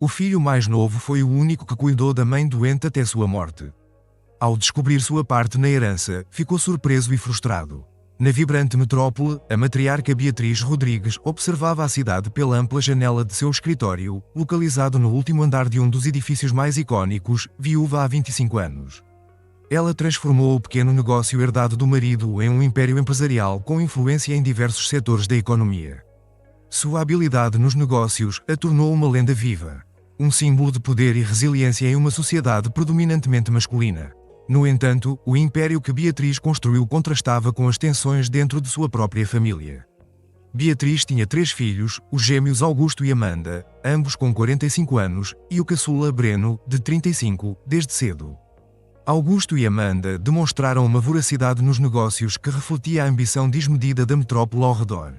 O filho mais novo foi o único que cuidou da mãe doente até sua morte. Ao descobrir sua parte na herança, ficou surpreso e frustrado. Na vibrante metrópole, a matriarca Beatriz Rodrigues observava a cidade pela ampla janela de seu escritório, localizado no último andar de um dos edifícios mais icônicos, viúva há 25 anos. Ela transformou o pequeno negócio herdado do marido em um império empresarial com influência em diversos setores da economia. Sua habilidade nos negócios a tornou uma lenda viva. Um símbolo de poder e resiliência em uma sociedade predominantemente masculina. No entanto, o império que Beatriz construiu contrastava com as tensões dentro de sua própria família. Beatriz tinha 3 filhos, os gêmeos Augusto e Amanda, ambos com 45 anos, e o caçula Breno, de 35, desde cedo. Augusto e Amanda demonstraram uma voracidade nos negócios que refletia a ambição desmedida da metrópole ao redor.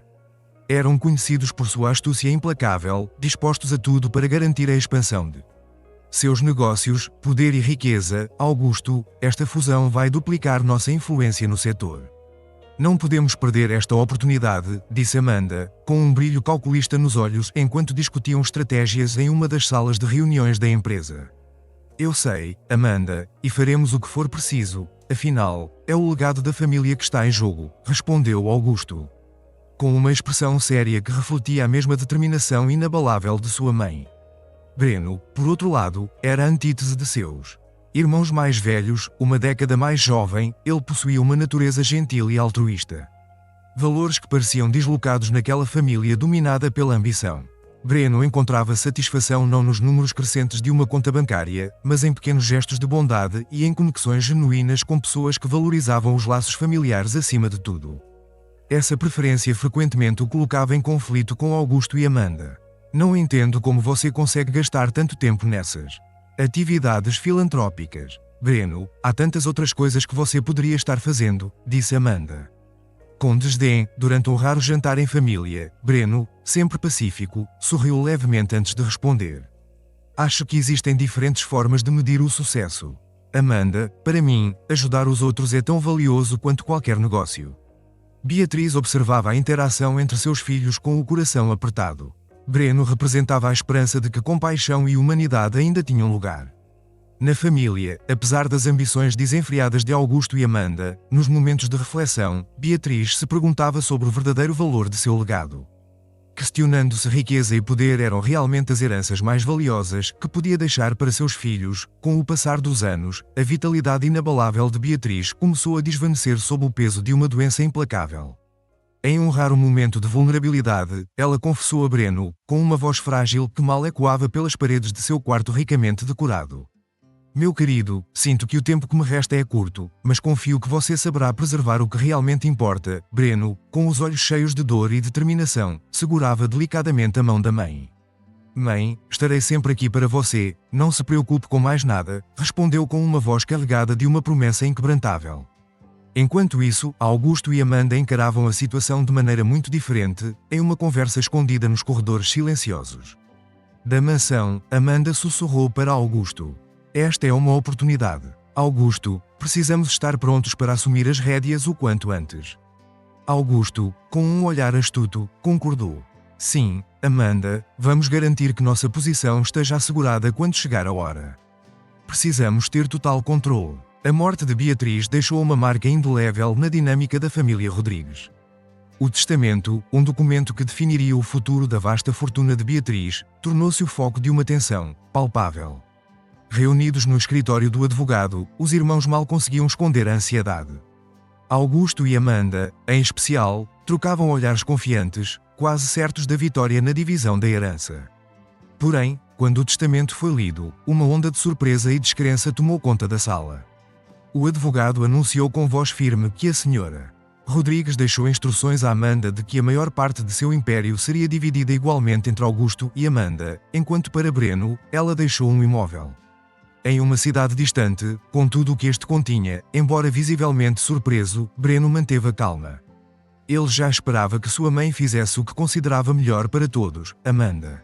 Eram conhecidos por sua astúcia implacável, dispostos a tudo para garantir a expansão de seus negócios, poder e riqueza. Augusto, esta fusão vai duplicar nossa influência no setor. Não podemos perder esta oportunidade, disse Amanda, com um brilho calculista nos olhos enquanto discutiam estratégias em uma das salas de reuniões da empresa. Eu sei, Amanda, e faremos o que for preciso, afinal, é o legado da família que está em jogo, respondeu Augusto. Com uma expressão séria que refletia a mesma determinação inabalável de sua mãe. Breno, por outro lado, era a antítese de seus irmãos mais velhos, uma década mais jovem. Ele possuía uma natureza gentil e altruísta. Valores que pareciam deslocados naquela família dominada pela ambição. Breno encontrava satisfação não nos números crescentes de uma conta bancária, mas em pequenos gestos de bondade e em conexões genuínas com pessoas que valorizavam os laços familiares acima de tudo. Essa preferência frequentemente o colocava em conflito com Augusto e Amanda. Não entendo como você consegue gastar tanto tempo nessas atividades filantrópicas. Breno, há tantas outras coisas que você poderia estar fazendo, disse Amanda. Com desdém, durante um raro jantar em família, Breno, sempre pacífico, sorriu levemente antes de responder. Acho que existem diferentes formas de medir o sucesso. Amanda, para mim, ajudar os outros é tão valioso quanto qualquer negócio. Beatriz observava a interação entre seus filhos com o coração apertado. Breno representava a esperança de que compaixão e humanidade ainda tinham lugar. Na família, apesar das ambições desenfreadas de Augusto e Amanda, nos momentos de reflexão, Beatriz se perguntava sobre o verdadeiro valor de seu legado. Questionando se riqueza e poder eram realmente as heranças mais valiosas que podia deixar para seus filhos. Com o passar dos anos, a vitalidade inabalável de Beatriz começou a desvanecer sob o peso de uma doença implacável. Em um raro momento de vulnerabilidade, ela confessou a Breno, com uma voz frágil que mal ecoava pelas paredes de seu quarto ricamente decorado. Meu querido, sinto que o tempo que me resta é curto, mas confio que você saberá preservar o que realmente importa. Breno, com os olhos cheios de dor e determinação, segurava delicadamente a mão da mãe. Mãe, estarei sempre aqui para você, não se preocupe com mais nada, respondeu com uma voz carregada de uma promessa inquebrantável. Enquanto isso, Augusto e Amanda encaravam a situação de maneira muito diferente, em uma conversa escondida nos corredores silenciosos da mansão. Amanda sussurrou para Augusto. Esta é uma oportunidade. Augusto, precisamos estar prontos para assumir as rédeas o quanto antes. Augusto, com um olhar astuto, concordou. Sim, Amanda, vamos garantir que nossa posição esteja assegurada quando chegar a hora. Precisamos ter total controle. A morte de Beatriz deixou uma marca indelével na dinâmica da família Rodrigues. O testamento, um documento que definiria o futuro da vasta fortuna de Beatriz, tornou-se o foco de uma tensão palpável. Reunidos no escritório do advogado, os irmãos mal conseguiam esconder a ansiedade. Augusto e Amanda, em especial, trocavam olhares confiantes, quase certos da vitória na divisão da herança. Porém, quando o testamento foi lido, uma onda de surpresa e descrença tomou conta da sala. O advogado anunciou com voz firme que a senhora Rodrigues deixou instruções a Amanda de que a maior parte de seu império seria dividida igualmente entre Augusto e Amanda, enquanto para Breno, ela deixou um imóvel em uma cidade distante. Com tudo o que este continha, embora visivelmente surpreso, Breno manteve a calma. Ele já esperava que sua mãe fizesse o que considerava melhor para todos. Amanda,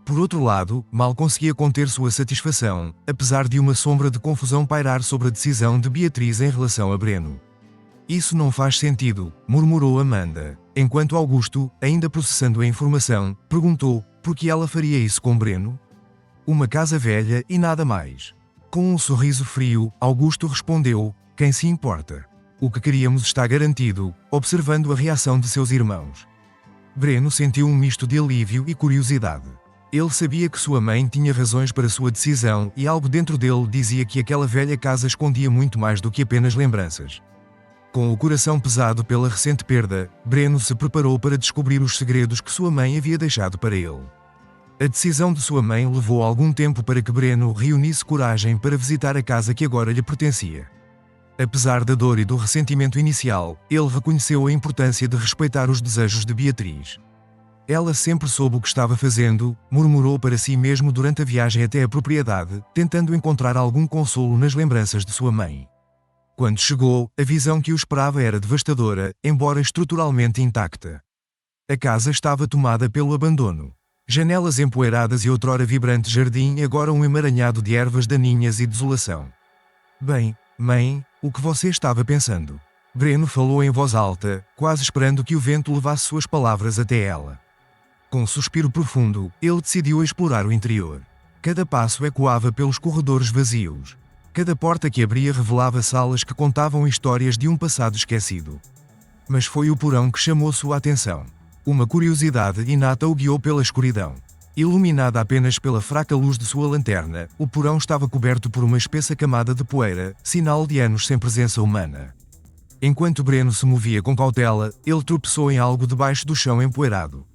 por outro lado, mal conseguia conter sua satisfação, apesar de uma sombra de confusão pairar sobre a decisão de Beatriz em relação a Breno. Isso não faz sentido, murmurou Amanda, enquanto Augusto, ainda processando a informação, perguntou: por que ela faria isso com Breno? Uma casa velha e nada mais. Com um sorriso frio, Augusto respondeu: quem se importa? O que queríamos está garantido, observando a reação de seus irmãos. Breno sentiu um misto de alívio e curiosidade. Ele sabia que sua mãe tinha razões para sua decisão e algo dentro dele dizia que aquela velha casa escondia muito mais do que apenas lembranças. Com o coração pesado pela recente perda, Breno se preparou para descobrir os segredos que sua mãe havia deixado para ele. A decisão de sua mãe levou algum tempo para que Breno reunisse coragem para visitar a casa que agora lhe pertencia. Apesar da dor e do ressentimento inicial, ele reconheceu a importância de respeitar os desejos de Beatriz. Ela sempre soube o que estava fazendo, murmurou para si mesmo durante a viagem até a propriedade, tentando encontrar algum consolo nas lembranças de sua mãe. Quando chegou, a visão que o esperava era devastadora, embora estruturalmente intacta. A casa estava tomada pelo abandono. Janelas empoeiradas e outrora vibrante jardim, agora um emaranhado de ervas daninhas e desolação. Bem, mãe, o que você estava pensando? Breno falou em voz alta, quase esperando que o vento levasse suas palavras até ela. Com um suspiro profundo, ele decidiu explorar o interior. Cada passo ecoava pelos corredores vazios. Cada porta que abria revelava salas que contavam histórias de um passado esquecido. Mas foi o porão que chamou sua atenção. Uma curiosidade inata o guiou pela escuridão. Iluminada apenas pela fraca luz de sua lanterna, o porão estava coberto por uma espessa camada de poeira, sinal de anos sem presença humana. Enquanto Breno se movia com cautela, ele tropeçou em algo debaixo do chão empoeirado.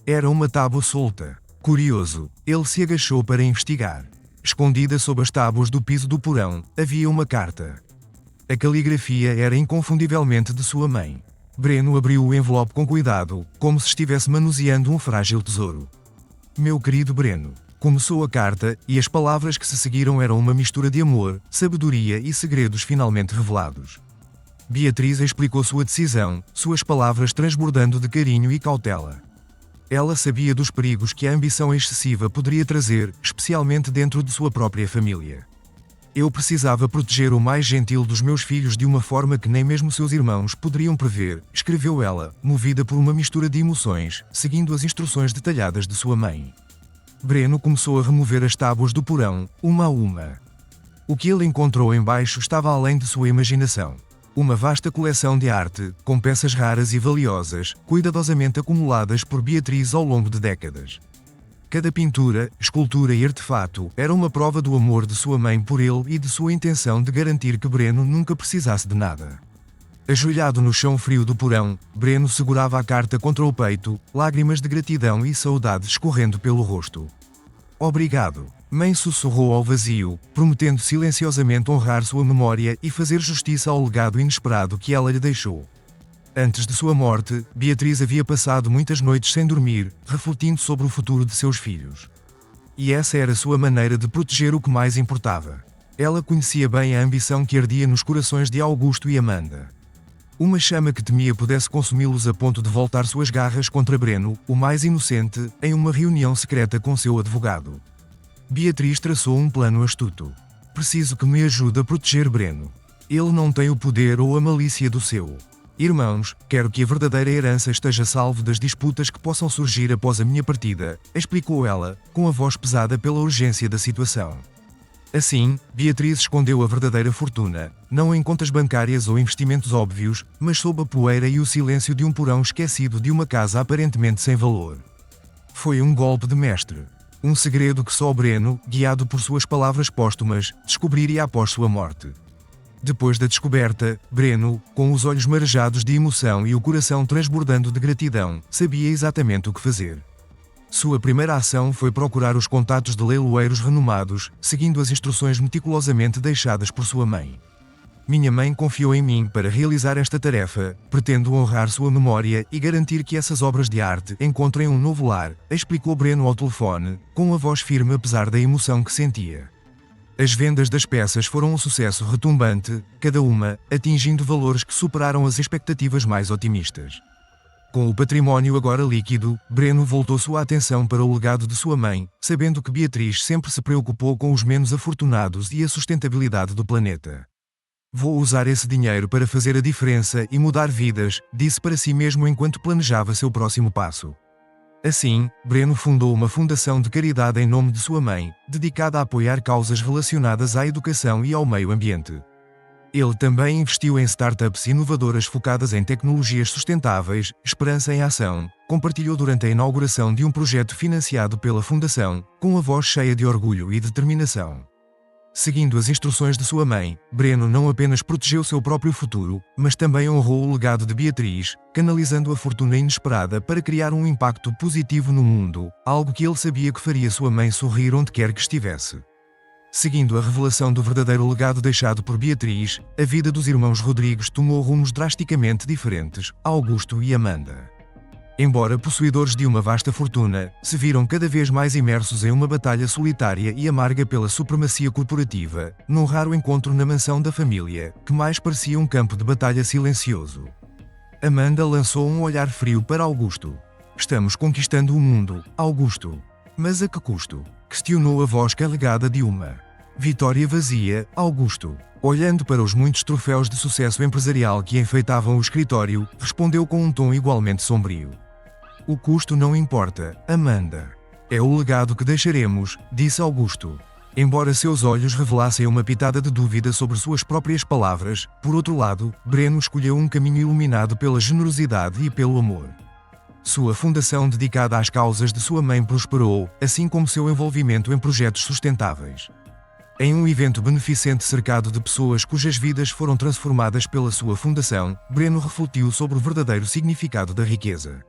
Era uma tábua solta. Curioso, ele se agachou para investigar. Escondida sob as tábuas do piso do porão, havia uma carta. A caligrafia era inconfundivelmente de sua mãe. Breno abriu o envelope com cuidado, como se estivesse manuseando um frágil tesouro. Meu querido Breno. Começou a carta, e as palavras que se seguiram eram uma mistura de amor, sabedoria e segredos finalmente revelados. Beatriz explicou sua decisão, suas palavras transbordando de carinho e cautela. Ela sabia dos perigos que a ambição excessiva poderia trazer, especialmente dentro de sua própria família. Eu precisava proteger o mais gentil dos meus filhos de uma forma que nem mesmo seus irmãos poderiam prever, escreveu ela, movida por uma mistura de emoções, seguindo as instruções detalhadas de sua mãe. Breno começou a remover as tábuas do porão, uma a uma. O que ele encontrou embaixo estava além de sua imaginação. Uma vasta coleção de arte, com peças raras e valiosas, cuidadosamente acumuladas por Beatriz ao longo de décadas. Cada pintura, escultura e artefato era uma prova do amor de sua mãe por ele e de sua intenção de garantir que Breno nunca precisasse de nada. Ajoelhado no chão frio do porão, Breno segurava a carta contra o peito, lágrimas de gratidão e saudade escorrendo pelo rosto. Obrigado. Mãe sussurrou ao vazio, prometendo silenciosamente honrar sua memória e fazer justiça ao legado inesperado que ela lhe deixou. Antes de sua morte, Beatriz havia passado muitas noites sem dormir, refletindo sobre o futuro de seus filhos. E essa era sua maneira de proteger o que mais importava. Ela conhecia bem a ambição que ardia nos corações de Augusto e Amanda. Uma chama que temia pudesse consumi-los a ponto de voltar suas garras contra Breno, o mais inocente, em uma reunião secreta com seu advogado. Beatriz traçou um plano astuto. Preciso que me ajude a proteger Breno. Ele não tem o poder ou a malícia do seu. Irmãos, quero que a verdadeira herança esteja salvo das disputas que possam surgir após a minha partida, explicou ela, com a voz pesada pela urgência da situação. Assim, Beatriz escondeu a verdadeira fortuna, não em contas bancárias ou investimentos óbvios, mas sob a poeira e o silêncio de um porão esquecido de uma casa aparentemente sem valor. Foi um golpe de mestre. Um segredo que só Breno, guiado por suas palavras póstumas, descobriria após sua morte. Depois da descoberta, Breno, com os olhos marejados de emoção e o coração transbordando de gratidão, sabia exatamente o que fazer. Sua primeira ação foi procurar os contatos de leiloeiros renomados, seguindo as instruções meticulosamente deixadas por sua mãe. Minha mãe confiou em mim para realizar esta tarefa, pretendo honrar sua memória e garantir que essas obras de arte encontrem um novo lar, explicou Breno ao telefone, com a voz firme apesar da emoção que sentia. As vendas das peças foram um sucesso retumbante, cada uma, atingindo valores que superaram as expectativas mais otimistas. Com o património agora líquido, Breno voltou sua atenção para o legado de sua mãe, sabendo que Beatriz sempre se preocupou com os menos afortunados e a sustentabilidade do planeta. Vou usar esse dinheiro para fazer a diferença e mudar vidas, disse para si mesmo enquanto planejava seu próximo passo. Assim, Breno fundou uma fundação de caridade em nome de sua mãe, dedicada a apoiar causas relacionadas à educação e ao meio ambiente. Ele também investiu em startups inovadoras focadas em tecnologias sustentáveis, Esperança em Ação. Compartilhou durante a inauguração de um projeto financiado pela Fundação, com a voz cheia de orgulho e determinação. Seguindo as instruções de sua mãe, Breno não apenas protegeu seu próprio futuro, mas também honrou o legado de Beatriz, canalizando a fortuna inesperada para criar um impacto positivo no mundo, algo que ele sabia que faria sua mãe sorrir onde quer que estivesse. Seguindo a revelação do verdadeiro legado deixado por Beatriz, a vida dos irmãos Rodrigues tomou rumos drasticamente diferentes, Augusto e Amanda. Embora possuidores de uma vasta fortuna, se viram cada vez mais imersos em uma batalha solitária e amarga pela supremacia corporativa, num raro encontro na mansão da família, que mais parecia um campo de batalha silencioso. Amanda lançou um olhar frio para Augusto. Estamos conquistando o mundo, Augusto. Mas a que custo? Questionou a voz carregada de uma vitória vazia, Augusto. Olhando para os muitos troféus de sucesso empresarial que enfeitavam o escritório, respondeu com um tom igualmente sombrio. O custo não importa, Amanda. É o legado que deixaremos, disse Augusto. Embora seus olhos revelassem uma pitada de dúvida sobre suas próprias palavras, por outro lado, Breno escolheu um caminho iluminado pela generosidade e pelo amor. Sua fundação dedicada às causas de sua mãe prosperou, assim como seu envolvimento em projetos sustentáveis. Em um evento beneficente cercado de pessoas cujas vidas foram transformadas pela sua fundação, Breno refletiu sobre o verdadeiro significado da riqueza.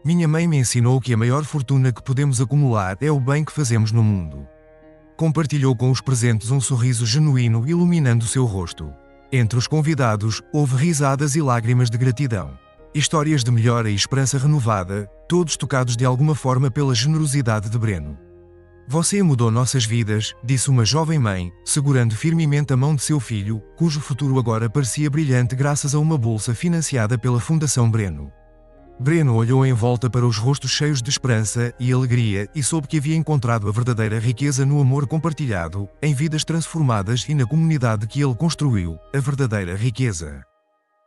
Minha mãe me ensinou que a maior fortuna que podemos acumular é o bem que fazemos no mundo. Compartilhou com os presentes um sorriso genuíno iluminando seu rosto. Entre os convidados, houve risadas e lágrimas de gratidão. Histórias de melhora e esperança renovada, todos tocados de alguma forma pela generosidade de Breno. Você mudou nossas vidas, disse uma jovem mãe, segurando firmemente a mão de seu filho, cujo futuro agora parecia brilhante graças a uma bolsa financiada pela Fundação Breno. Breno olhou em volta para os rostos cheios de esperança e alegria e soube que havia encontrado a verdadeira riqueza no amor compartilhado, em vidas transformadas e na comunidade que ele construiu, a verdadeira riqueza.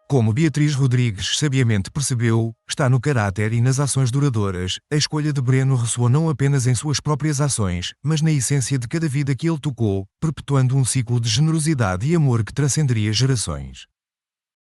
Como Beatriz Rodrigues sabiamente percebeu, está no caráter e nas ações duradouras. A escolha de Breno ressoou não apenas em suas próprias ações, mas na essência de cada vida que ele tocou, perpetuando um ciclo de generosidade e amor que transcenderia gerações.